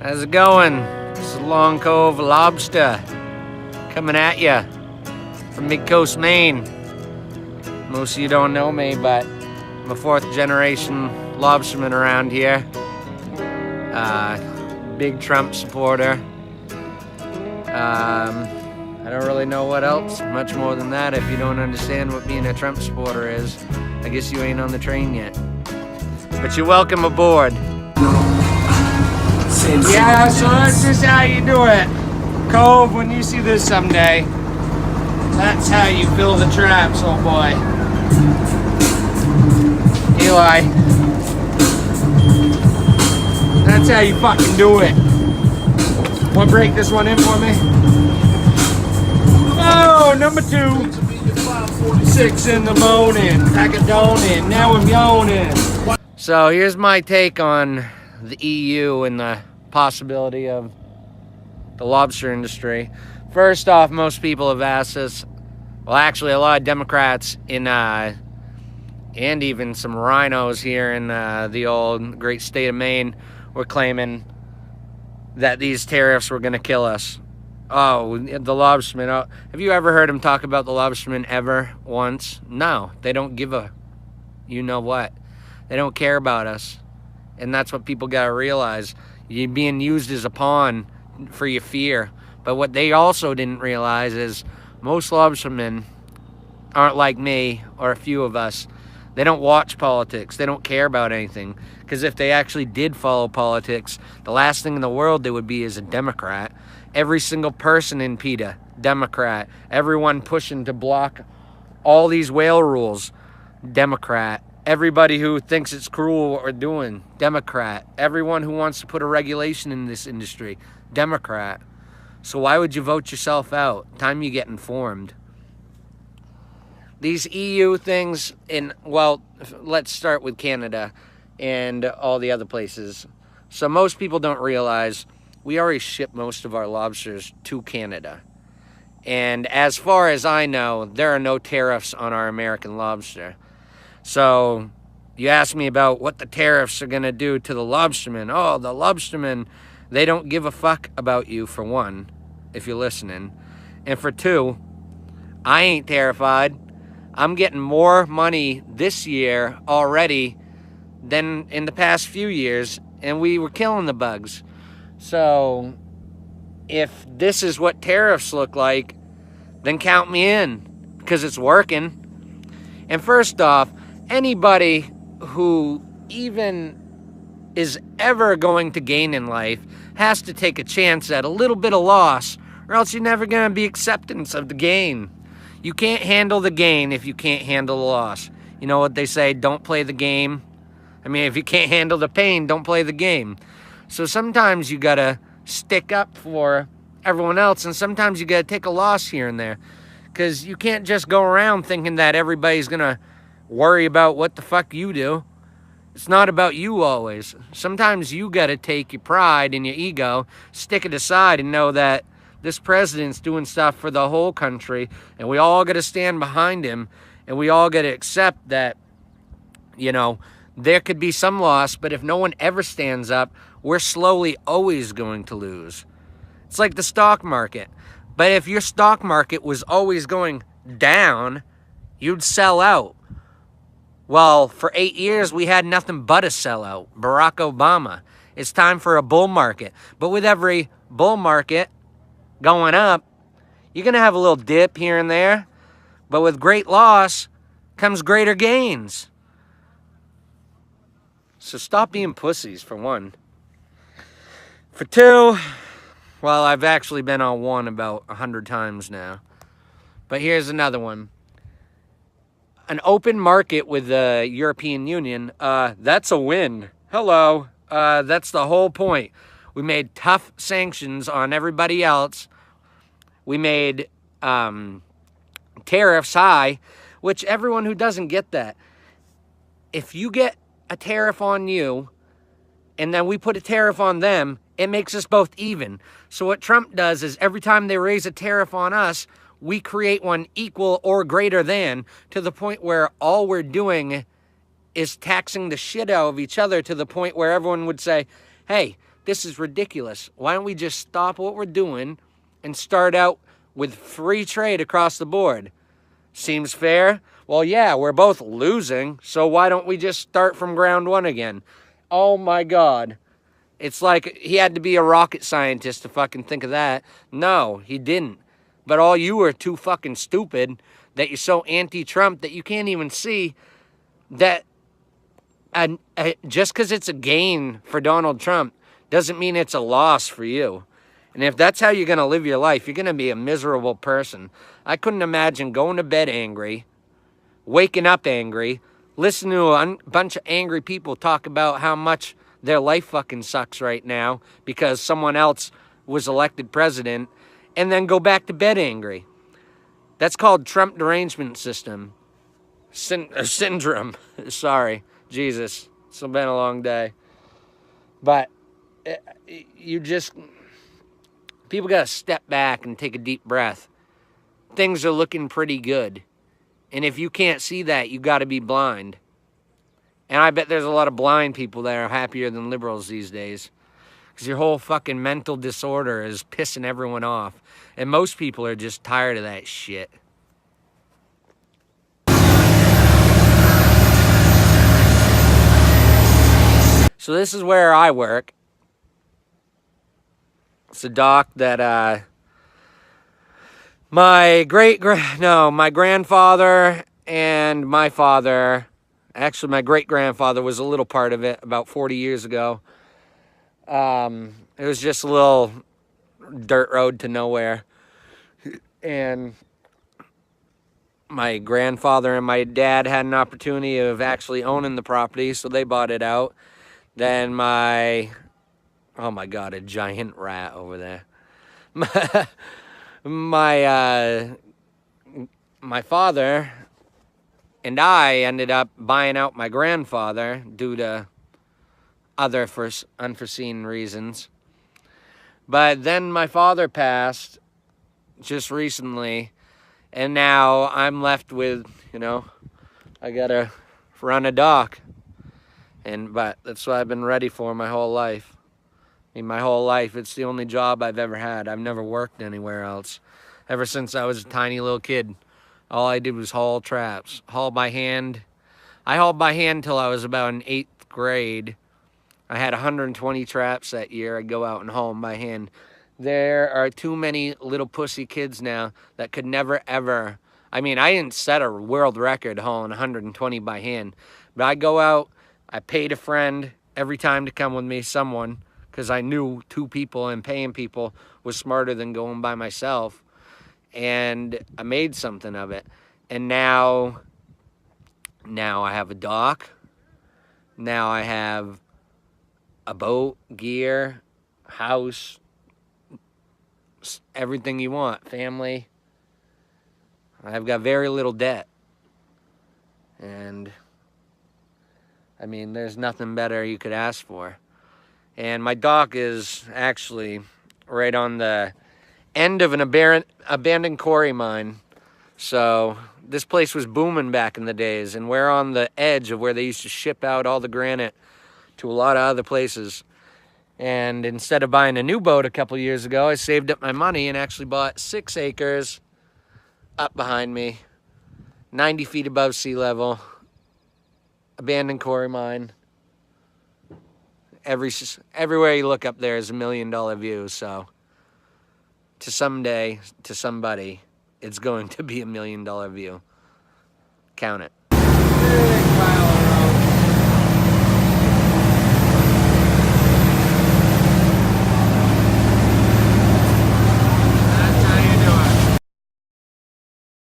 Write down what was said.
How's it going? This is Long Cove Lobster coming at you from Mid-Coast, Maine. Most of you don't know me, but I'm a fourth-generation lobsterman around here. Big Trump supporter. I don't really know what else, much more than that. If you don't understand what being a Trump supporter is, I guess you ain't on the train yet. But you're welcome aboard. Yeah, so that's just how you do it. Cove, when you see this someday, that's how you fill the traps, oh boy. Eli. That's how you fucking do it. Want to break this one in for me? Oh, number 2. 6 in the morning. Pack a donut. Now I'm yawning. So here's my take on the EU and the possibility of the lobster industry. First off, most people have asked us, well, actually a lot of Democrats in and even some rhinos here in the old great state of Maine were claiming that these tariffs were going to kill us. Oh, the lobstermen. Oh, have you ever heard them talk about the lobstermen ever once? No, they don't give a you know what. They don't care about us. And that's what people got to realize. You're being used as a pawn for your fear. But what they also didn't realize is most lobstermen aren't like me or a few of us. They don't watch politics. They don't care about anything. Because if they actually did follow politics, the last thing in the world they would be is a Democrat. Every single person in PETA, Democrat. Everyone pushing to block all these whale rules, Democrat. Everybody who thinks it's cruel what we're doing, Democrat. Everyone who wants to put a regulation in this industry, Democrat. So why would you vote yourself out? Time you get informed. These EU things, well, let's start with Canada and all the other places. So most people don't realize we already ship most of our lobsters to Canada. And as far as I know, there are no tariffs on our American lobster. So you ask me about what the tariffs are going to do to the lobstermen. Oh, the lobstermen, they don't give a fuck about you, for one, if you're listening. And for two, I ain't terrified. I'm getting more money this year already than in the past few years, and we were killing the bugs. So if this is what tariffs look like, then count me in, because it's working. And first off, anybody who even is ever going to gain in life has to take a chance at a little bit of loss, or else you're never going to be acceptance of the gain. You can't handle the gain if you can't handle the loss. You know what they say, don't play the game. I mean, if you can't handle the pain, don't play the game. So sometimes you got to stick up for everyone else, and sometimes you got to take a loss here and there. Because you can't just go around thinking that everybody's going to worry about what the fuck you do. It's not about you always. Sometimes you got to take your pride and your ego, stick it aside, and know that this president's doing stuff for the whole country, and we all got to stand behind him, and we all got to accept that, you know, there could be some loss, but if no one ever stands up, we're slowly always going to lose. It's like the stock market. But if your stock market was always going down, you'd sell out. Well, for 8 years, we had nothing but a sellout. Barack Obama. It's time for a bull market. But with every bull market going up, you're going to have a little dip here and there. But with great loss comes greater gains. So stop being pussies, for one. For two, well, I've actually been on one about 100 times now. But here's another one. An open market with the European Union, that's a win. Hello. That's the whole point. We made tough sanctions on everybody else. We made tariffs high, which everyone who doesn't get that, if you get a tariff on you and then we put a tariff on them, it makes us both even. So what Trump does is every time they raise a tariff on us, we create one equal or greater than, to the point where all we're doing is taxing the shit out of each other, to the point where everyone would say, hey, This is ridiculous. Why don't we just stop what we're doing and start out with free trade across the board? Seems fair? Well, yeah, we're both losing, so why don't we just start from ground one again? Oh my God. It's like he had to be a rocket scientist to fucking think of that. No, he didn't. But all you are too fucking stupid that you're so anti-Trump that you can't even see that just because it's a gain for Donald Trump doesn't mean it's a loss for you. And if that's how you're going to live your life, you're going to be a miserable person. I couldn't imagine going to bed angry, waking up angry, listening to a bunch of angry people talk about how much their life fucking sucks right now because someone else was elected president, and then go back to bed angry. That's called Trump derangement system. Syndrome. Sorry. Jesus. It's been a long day. But you just... people got to step back and take a deep breath. Things are looking pretty good. And if you can't see that, you got to be blind. And I bet there's a lot of blind people that are happier than liberals these days. Because your whole fucking mental disorder is pissing everyone off. And most people are just tired of that shit. So this is where I work. It's a dock that my grandfather and my father, actually my great-grandfather was a little part of it about 40 years ago. It was just a little dirt road to nowhere. And my grandfather and my dad had an opportunity of actually owning the property, so they bought it out. Then oh my God, a giant rat over there. My father and I ended up buying out my grandfather due to other unforeseen reasons. But then my father passed just recently, and now I'm left with, I gotta run a dock. But that's what I've been ready for my whole life. I mean, my whole life, it's the only job I've ever had. I've never worked anywhere else. Ever since I was a tiny little kid, all I did was haul traps, haul by hand. I hauled by hand till I was about in 8th grade. I had 120 traps that year. I'd go out and haul them by hand. There are too many little pussy kids now that could never, ever... I mean, I didn't set a world record hauling 120 by hand. But I go out, I paid a friend every time to come with me, someone, because I knew 2 people and paying people was smarter than going by myself. And I made something of it. And now I have a dock. Now I have a boat, gear, house, everything you want, family. I've got very little debt. And I mean, there's nothing better you could ask for. And my dock is actually right on the end of an abandoned quarry mine. So this place was booming back in the days, and we're on the edge of where they used to ship out all the granite to a lot of other places. And instead of buying a new boat a couple years ago, I saved up my money and actually bought 6 acres up behind me, 90 feet above sea level, abandoned quarry mine. Everywhere you look up there is $1 million view, so to someday, to somebody, it's going to be $1 million view. Count it.